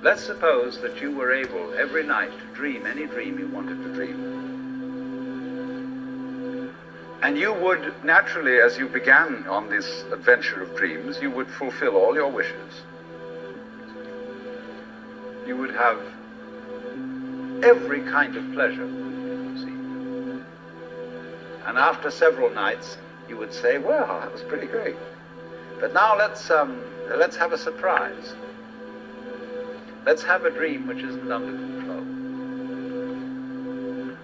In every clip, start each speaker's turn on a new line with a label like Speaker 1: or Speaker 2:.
Speaker 1: Let's suppose that you were able every night to dream any dream you wanted to dream. And you would naturally, as you began on this adventure of dreams, you would fulfill all your wishes. You would have every kind of pleasure, you see. And after several nights, you would say, well, that was pretty great. But now let's have a surprise. Let's have a dream which isn't under control.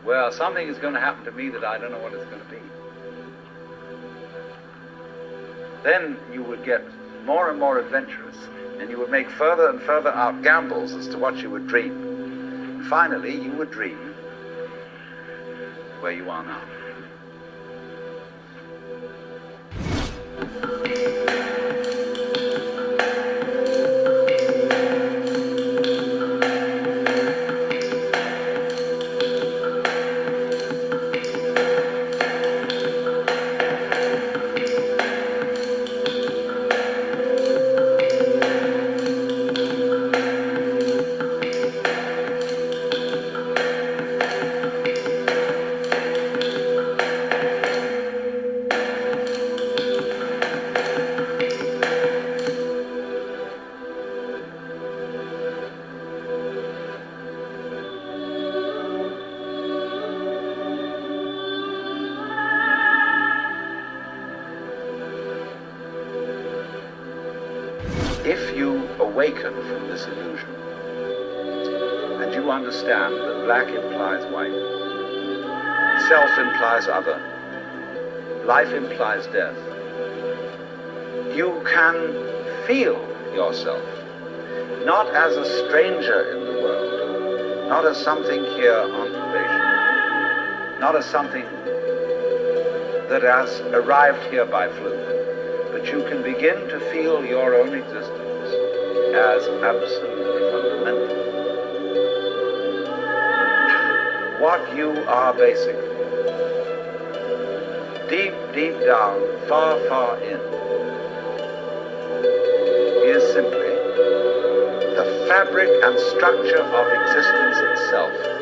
Speaker 1: Well, something is going to happen to me that I don't know what it's going to be. Then you would get more and more adventurous, and you would make further and further out gambles as to what you would dream. And finally, you would dream where you are now. If you awaken from this illusion, and you understand that black implies white, self implies other, life implies death, you can feel yourself not as a stranger in the world, not as something here on probation, not as something that has arrived here by fluke, but you can begin to feel your own existence as absolutely fundamental. What you are basically, deep, deep down, far, far in, is simply the fabric and structure of existence itself.